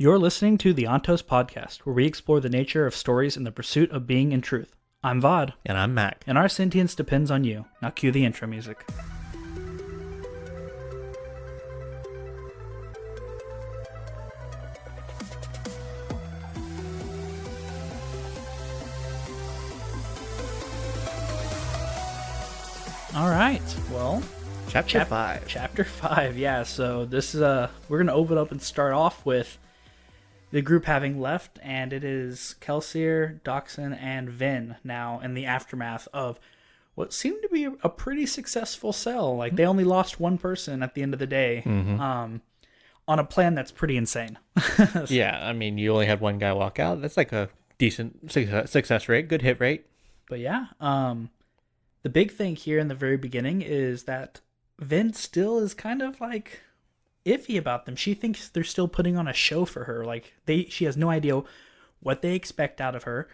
You're listening to the Ontos Podcast, where we explore the nature of stories in the pursuit of being in truth. I'm Vaud, And I'm Maq. and our sentience depends on you. Now cue the intro music. All right, well, Chapter 5. Chapter 5, yeah, so this is, we're going to open up and start off with the group having left, and it is Kelsier, Doxson, and Vin now in the aftermath of what seemed to be a pretty successful sell. Like, they only lost one person at the end of the day, on a plan that's pretty insane. Yeah, I mean, you only had one guy walk out. That's like a decent success rate, good hit rate. But yeah, the big thing here in the very beginning is that Vin still is kind of like iffy about them. She thinks they're still putting on a show for her. Like she has no idea what they expect out of her.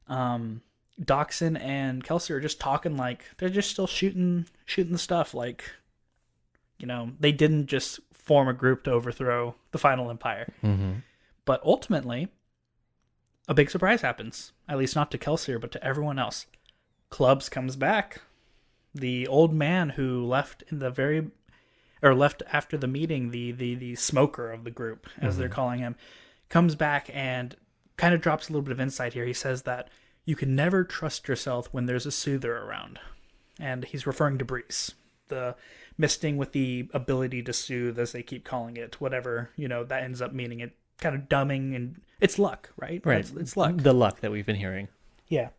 Doxson and Kelsey are just talking like they're just still shooting the stuff. Like, you know, they didn't just form a group to overthrow the final empire. But ultimately, a big surprise happens. At least not to Kelsey, but to everyone else. Clubs comes back. The old man who left left after the meeting, the smoker of the group, as they're calling him, comes back and kind of drops a little bit of insight here. He says that you can never trust yourself when there's a soother around. And he's referring to Breeze, the misting with the ability to soothe, as they keep calling it, whatever, you know, that ends up meaning. It kind of dumbing, and it's luck, right? Right. It's luck. The luck that we've been hearing. Yeah.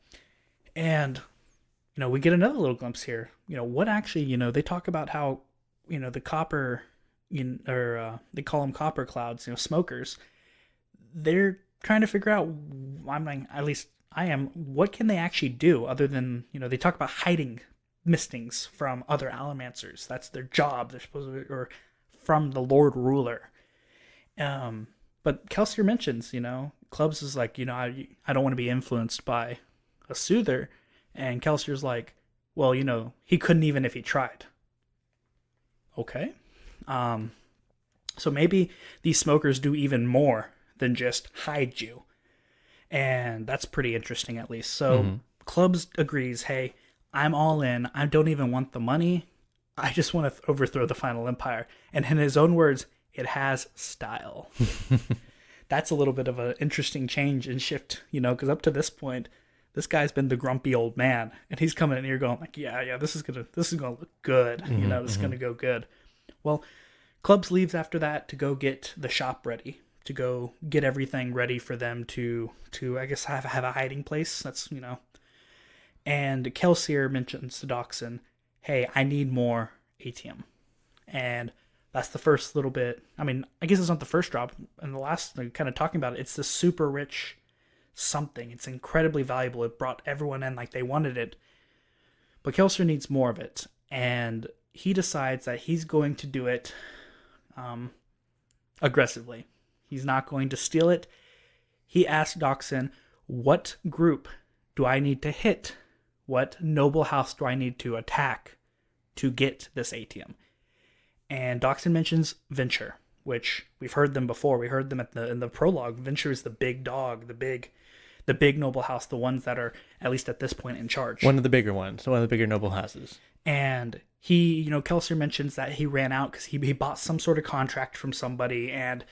And, you know, we get another little glimpse here. You know, what actually, you know, they talk about how, you know, the copper, they call them copper clouds, you know, smokers. They're trying to figure out, at least I am, what can they actually do other than, you know, they talk about hiding mistings from other allomancers. That's their job. They're supposed to, or from the Lord Ruler. But Kelsier mentions, you know, Clubs is like, you know, I don't want to be influenced by a soother. And Kelsier's like, well, you know, he couldn't even if he tried. Okay. So maybe these smokers do even more than just hide you. And that's pretty interesting, at least. So Clubs agrees, hey, I'm all in. I don't even want the money. I just want to overthrow the final empire. And in his own words, it has style. That's a little bit of an interesting change and shift, you know, because up to this point, this guy's been the grumpy old man, and he's coming in here going like, yeah, this is gonna look good. You know, this is gonna go good. Well, Clubs leaves after that to go get the shop ready, to go get everything ready for them to I guess have a hiding place. That's, you know. And Kelsier mentions to Doxson, hey, I need more ATM. And that's the first little bit. I mean, I guess it's not the first drop. And the last, like, kind of talking about it, it's the super rich something. It's incredibly valuable. It brought everyone in like they wanted it. But Kelsier needs more of it. And he decides that he's going to do it aggressively. He's not going to steal it. He asks Doxson, what group do I need to hit? What noble house do I need to attack to get this ATM? And Doxson mentions Venture, which we've heard them before. We heard them in the prologue. Venture is the big dog, the big noble house, the ones that are, at least at this point, in charge. One of the bigger ones, one of the bigger noble houses. And he, you know, Kelsier mentions that he ran out because he bought some sort of contract from somebody, and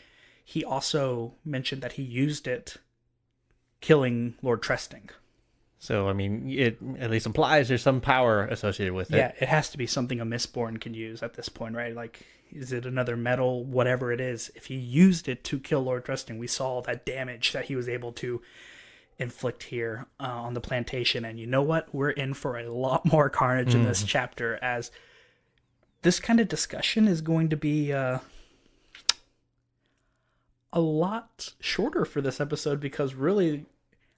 he also mentioned that he used it killing Lord Tresting. So, I mean, it at least implies there's some power associated with it. Yeah, it has to be something a Mistborn can use at this point, right? Like, is it another metal, whatever it is? If he used it to kill Lord Tresting, we saw that damage that he was able to inflict here on the plantation. And you know what? We're in for a lot more carnage in this chapter, as this kind of discussion is going to be a lot shorter for this episode, because really,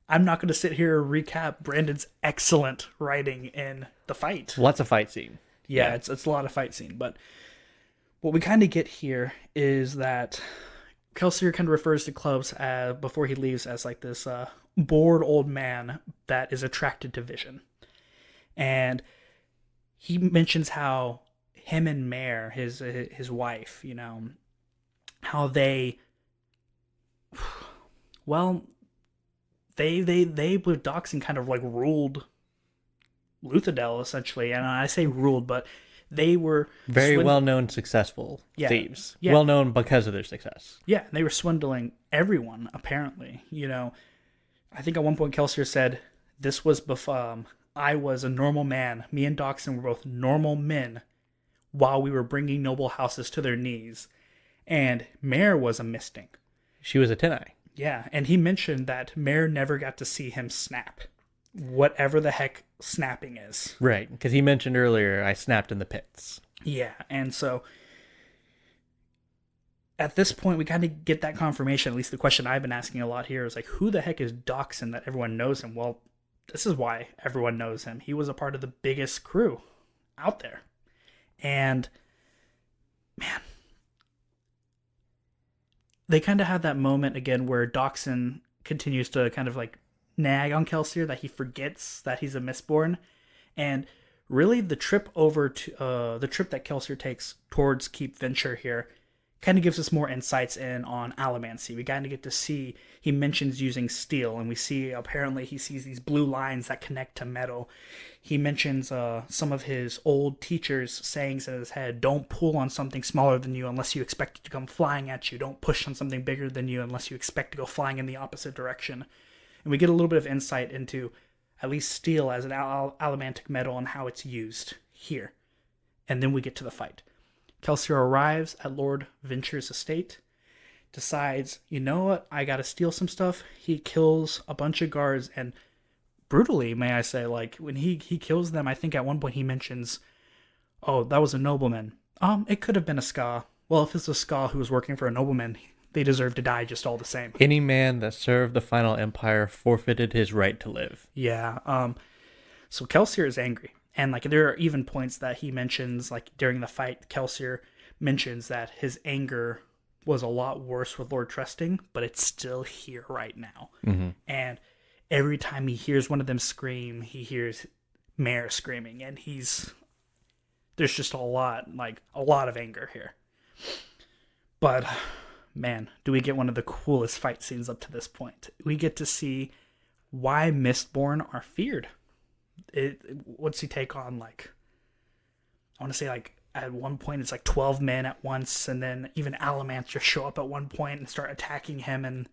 I'm not going to sit here and recap Brandon's excellent writing in the fight. Lots of fight scene. Yeah. It's a lot of fight scene. But what we kind of get here is that Kelsier kind of refers to Clubs before he leaves as like this bored old man that is attracted to vision. And he mentions how him and Mare, his wife, you know, how they Well, they with Doxin kind of like ruled Luthadel essentially, and I say ruled, but they were Very well known, successful Yeah, thieves. yeah. Well known because of their success. Yeah, they were swindling everyone apparently. I think at one point Kelsier said this was before I was a normal man. Me and Doxin were both normal men while we were bringing noble houses to their knees, and Mare was a Mystic. She was a Tenai. Yeah, and he mentioned that Mare never got to see him snap, whatever the heck snapping is. Right, because he mentioned earlier, I snapped in the pits. Yeah, and so at this point, we kind of get that confirmation. At least the question I've been asking a lot here is like, who the heck is Doxin that everyone knows him? Well, this is why everyone knows him. He was a part of the biggest crew out there. And, man, they kind of have that moment again where Doxin continues to kind of like nag on Kelsier that he forgets that he's a Mistborn. And really the trip over to the trip that Kelsier takes towards Keep Venture here kind of gives us more insights in on Allomancy. We kind of get to see, he mentions using steel, and we see apparently he sees these blue lines that connect to metal. He mentions some of his old teachers' sayings in his head: don't pull on something smaller than you unless you expect it to come flying at you. Don't push on something bigger than you unless you expect to go flying in the opposite direction. And we get a little bit of insight into at least steel as an allomantic metal and how it's used here. And then we get to the fight. Kelsier arrives at Lord Venture's estate, decides, you know what, I gotta steal some stuff. He kills a bunch of guards, and brutally, may I say, like, when he kills them, I think at one point he mentions, oh, that was a nobleman. It could have been a Ska. Well, if it's a Ska who was working for a nobleman, they deserve to die just all the same. Any man that served the final empire forfeited his right to live. Yeah, so Kelsier is angry. And like there are even points that he mentions, like during the fight, Kelsier mentions that his anger was a lot worse with Lord Trusting, but it's still here right now. Mm-hmm. And every time he hears one of them scream, he hears Mare screaming, and there's just a lot of anger here. But man, do we get one of the coolest fight scenes up to this point. We get to see why Mistborn are feared. What's he take on, like, I want to say, like, at one point it's like 12 men at once, and then even Allomancers show up at one point and start attacking him.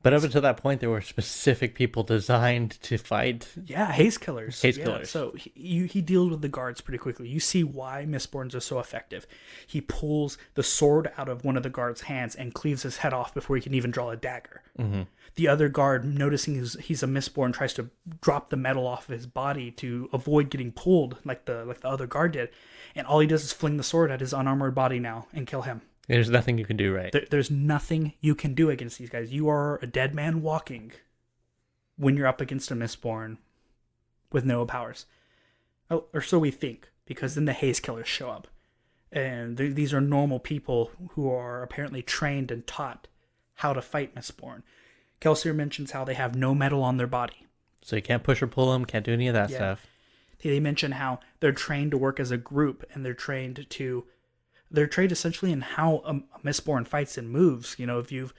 But up until that point, there were specific people designed to fight. Yeah, haze killers. Killers. So he deals with the guards pretty quickly. You see why Mistborns are so effective. He pulls the sword out of one of the guards' hands and cleaves his head off before he can even draw a dagger. Mm-hmm. The other guard, noticing he's a Mistborn, tries to drop the metal off of his body to avoid getting pulled like the other guard did. And all he does is fling the sword at his unarmored body now and kill him. There's nothing you can do, right? There's nothing you can do against these guys. You are a dead man walking when you're up against a Mistborn with no powers. Oh, or so we think, because then the Haze Killers show up. And these are normal people who are apparently trained and taught how to fight Mistborn. Kelsier mentions how they have no metal on their body. So you can't push or pull them, can't do any of that stuff. They mention how they're trained to work as a group, and they're trained essentially in how a Mistborn fights and moves. If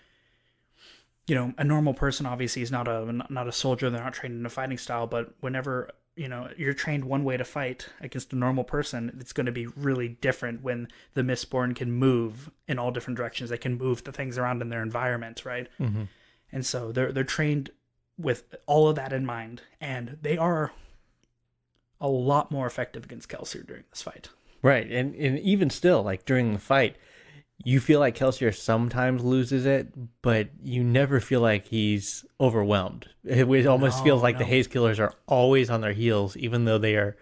a normal person obviously is not a soldier, they're not trained in a fighting style, but whenever, you're trained one way to fight against a normal person, it's going to be really different when the Mistborn can move in all different directions. They can move the things around in their environment, right? Mm-hmm. And so they're trained with all of that in mind, and they are a lot more effective against Kelsier during this fight. Right, and even still, like during the fight, you feel like Kelsier sometimes loses it, but you never feel like he's overwhelmed. It almost feels like the Haze Killers are always on their heels, even though they are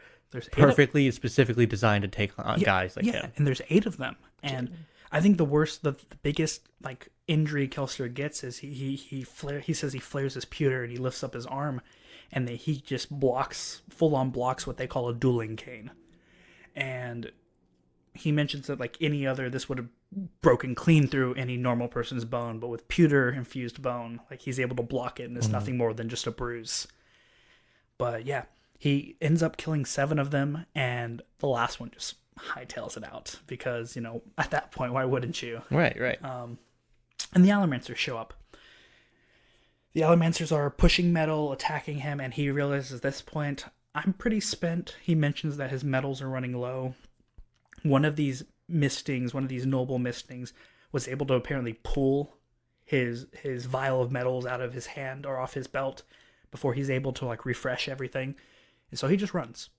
perfectly, specifically designed to take on guys like him. And there's 8 of them. And I think the biggest like injury Kelsier gets is he says he flares his pewter and he lifts up his arm, and he just full on blocks what they call a dueling cane. And he mentions that like any other, this would have broken clean through any normal person's bone, but with pewter infused bone, like he's able to block it, and it's nothing more than just a bruise. But yeah, he ends up killing 7 of them, and the last one just hightails it out because at that point, why wouldn't you? Right. And the Allomancers show up. The Allomancers are pushing metal, attacking him, and he realizes at this point, I'm pretty spent. He mentions that his metals are running low. One of these mistings, one of these noble mistings, was able to apparently pull his vial of metals out of his hand or off his belt before he's able to like refresh everything. And so he just runs.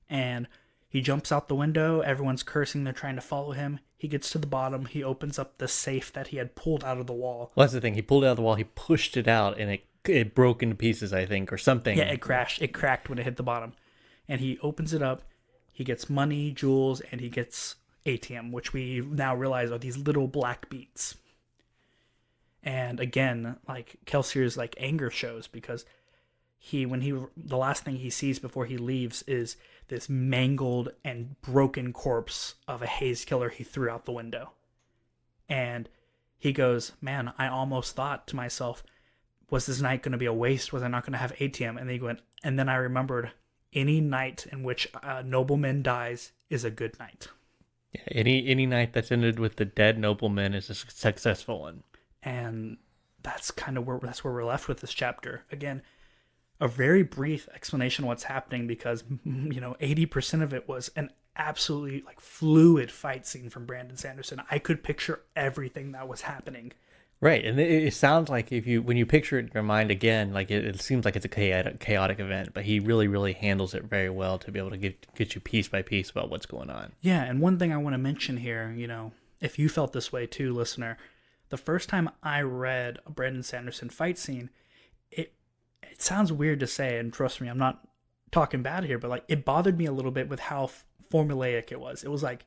And he jumps out the window. Everyone's cursing. They're trying to follow him. He gets to the bottom. He opens up the safe that he had pulled out of the wall. Well, that's the thing. He pulled it out of the wall. He pushed it out, and it broke into pieces, I think, or something. Yeah, it crashed. It cracked when it hit the bottom. And he opens it up. He gets money, jewels, and he gets atium, which we now realize are these little black beets. And again, like Kelsier's like anger shows because the last thing he sees before he leaves is this mangled and broken corpse of a haze killer he threw out the window. And he goes, man, I almost thought to myself, was this night going to be a waste? Was I not going to have atium? And then I remembered, any night in which a nobleman dies is a good night. Yeah, any night that's ended with the dead nobleman is a successful one. And that's where we're left with this chapter. Again, a very brief explanation of what's happening because 80% of it was an absolutely like fluid fight scene from Brandon Sanderson. I could picture everything that was happening. Right, and it sounds like when you picture it in your mind again, like it seems like it's a chaotic event, but he really, really handles it very well to be able to get you piece by piece about what's going on. Yeah, and one thing I want to mention here, if you felt this way too, listener, the first time I read a Brandon Sanderson fight scene, it sounds weird to say, and trust me, I'm not talking bad here, but like it bothered me a little bit with how formulaic it was. It was like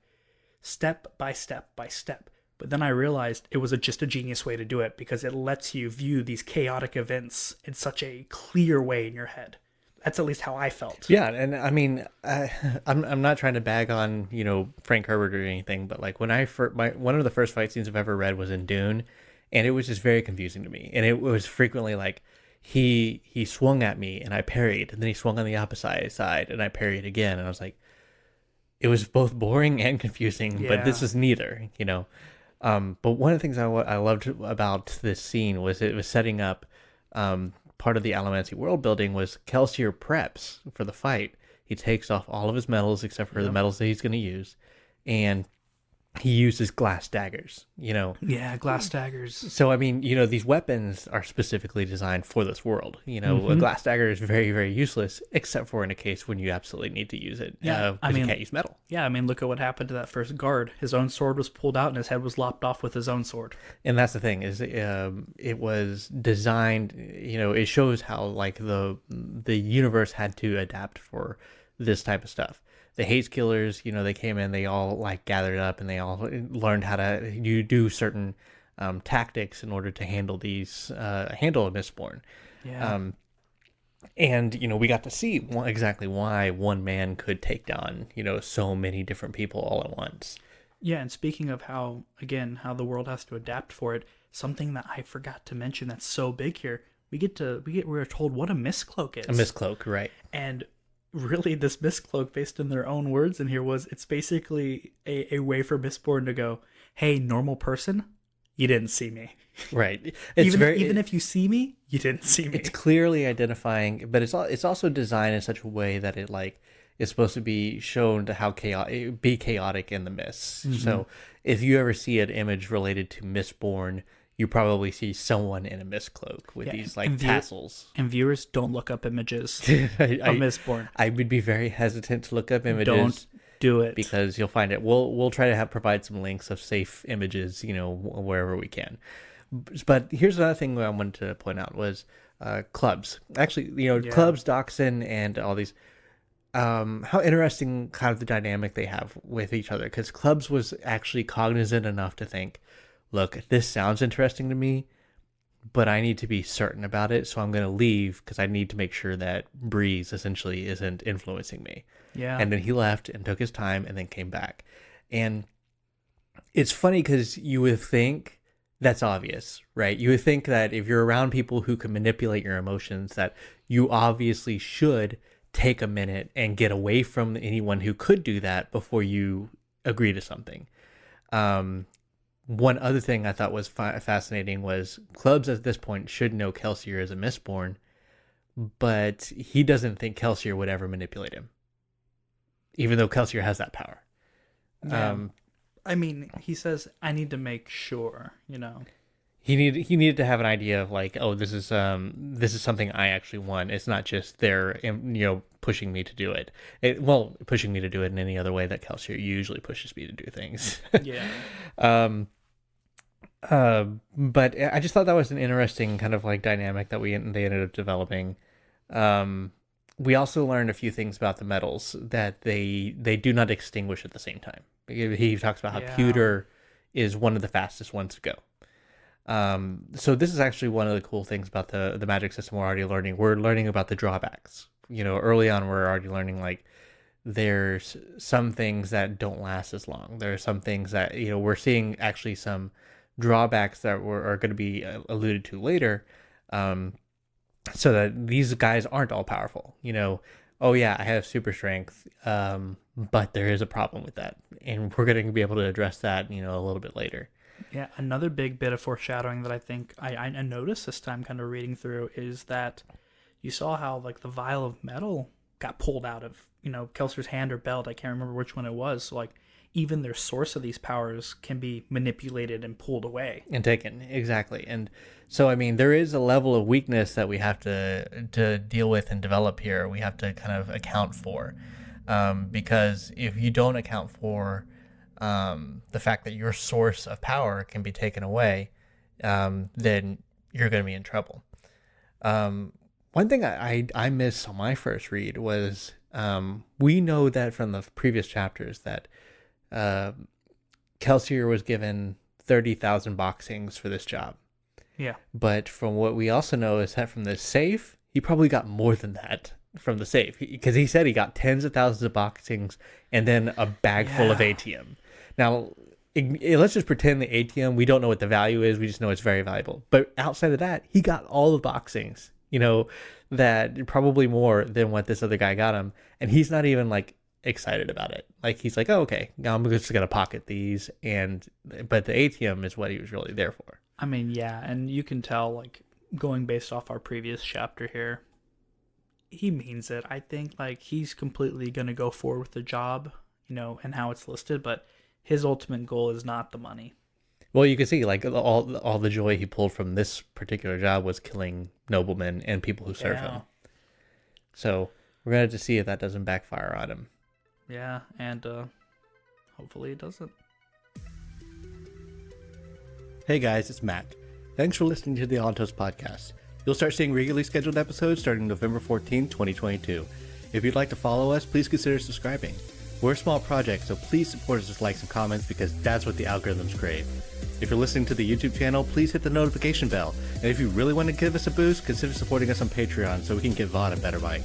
step by step by step. But then I realized it was just a genius way to do it because it lets you view these chaotic events in such a clear way in your head. That's at least how I felt. Yeah, and I mean, I'm not trying to bag on Frank Herbert or anything, but like when one of the first fight scenes I've ever read was in Dune, and it was just very confusing to me, and it was frequently like he swung at me and I parried, and then he swung on the opposite side and I parried again, and I was like, it was both boring and confusing, Yeah. but this is neither, But one of the things I loved about this scene was it was setting up part of the Allomancy world building was Kelsier preps for the fight. He takes off all of his metals except for the metals that he's going to use, and he uses glass daggers, Yeah, glass daggers. So, I mean, these weapons are specifically designed for this world. A glass dagger is very, very useless, except for in a case when you absolutely need to use it. Yeah, because you can't use metal. Yeah, I mean, look at what happened to that first guard. His own sword was pulled out and his head was lopped off with his own sword. And that's the thing, is it was designed, it shows how, like, the universe had to adapt for this type of stuff. The Haze Killers, they came in, they all like gathered up and they all learned how to do certain tactics in order to handle a Mistborn. Yeah. And we got to see exactly why one man could take down, so many different people all at once. Yeah, and speaking of how the world has to adapt for it, something that I forgot to mention that's so big here, we're told what a mistcloak is. A mistcloak, right. And really, this mistcloak, based in their own words in here, it's basically a way for Mistborn to go, hey, normal person, you didn't see me. Right. Even if you see me, you didn't see me. It's clearly identifying, but it's also designed in such a way that it like is supposed to be shown to how chaotic in the mists. Mm-hmm. So if you ever see an image related to Mistborn, you probably see someone in a mistcloak with these like tassels. And viewers, don't look up images of Mistborn. I would be very hesitant to look up images. Don't do it, because you'll find it. We'll try to provide some links of safe images, wherever we can. But here's another thing I wanted to point out was clubs. Actually, clubs, Dachshund, and all these. How interesting kind of the dynamic they have with each other, because clubs was actually cognizant enough to think, look, this sounds interesting to me, but I need to be certain about it, so I'm going to leave because I need to make sure that Breeze essentially isn't influencing me. Yeah. And then he left and took his time and then came back. And it's funny because you would think that's obvious, right? You would think that if you're around people who can manipulate your emotions, that you obviously should take a minute and get away from anyone who could do that before you agree to something. one other thing I thought was fascinating was clubs at this point should know Kelsier is a Mistborn, but he doesn't think Kelsier would ever manipulate him, even though Kelsier has that power. Yeah. I mean, he says, I need to make sure, He needed to have an idea of like, oh, this is something I actually want. It's not just they're pushing me to do it. Pushing me to do it in any other way that Kelsier usually pushes me to do things. Yeah. But I just thought that was an interesting kind of like dynamic that they ended up developing. We also learned a few things about the metals that they do not extinguish at the same time. He talks about how pewter is one of the fastest ones to go. So this is actually one of the cool things about the magic system we're already learning. We're learning about the drawbacks. Early on we're already learning like there's some things that don't last as long. There are some things that we're seeing actually some drawbacks that are going to be alluded to later, so that these guys aren't all powerful. Oh yeah, I have super strength, but there is a problem with that, and we're going to be able to address that a little bit later. Yeah, another big bit of foreshadowing that I think I noticed this time kind of reading through is that you saw how like the vial of metal got pulled out of Kelsier's hand or belt. I can't remember which one it was. So like even their source of these powers can be manipulated and pulled away and taken. Exactly. And so I mean there is a level of weakness that we have to deal with and develop here. We have to kind of account for, because if you don't account for the fact that your source of power can be taken away, then you're going to be in trouble. One thing I missed on my first read was, we know that from the previous chapters that Kelsier was given 30,000 boxings for this job. Yeah. But from what we also know is that from the safe, he probably got more than that from the safe, because he said he got tens of thousands of boxings and then a bag full of ATM. Now, let's just pretend the ATM, we don't know what the value is. We just know it's very valuable. But outside of that, he got all the boxings, that probably more than what this other guy got him. And he's not even like excited about it. Like he's like, oh, okay, now I'm just going to pocket these. But the ATM is what he was really there for. I mean, yeah. And you can tell, like going based off our previous chapter here, he means it. I think like he's completely going to go forward with the job, and how it's listed, but his ultimate goal is not the money. Well, you can see like all the joy he pulled from this particular job was killing noblemen and people who serve him. So we're going to have to see if that doesn't backfire on him. Yeah, and hopefully it doesn't. Hey guys, it's Matt. Thanks for listening to the Altos podcast. You'll start seeing regularly scheduled episodes starting November 14, 2022. If you'd like to follow us, please consider subscribing. We're a small project, so please support us with likes and comments because that's what the algorithms crave. If you're listening to the YouTube channel, please hit the notification bell. And if you really want to give us a boost, consider supporting us on Patreon so we can give Vaud a better mic.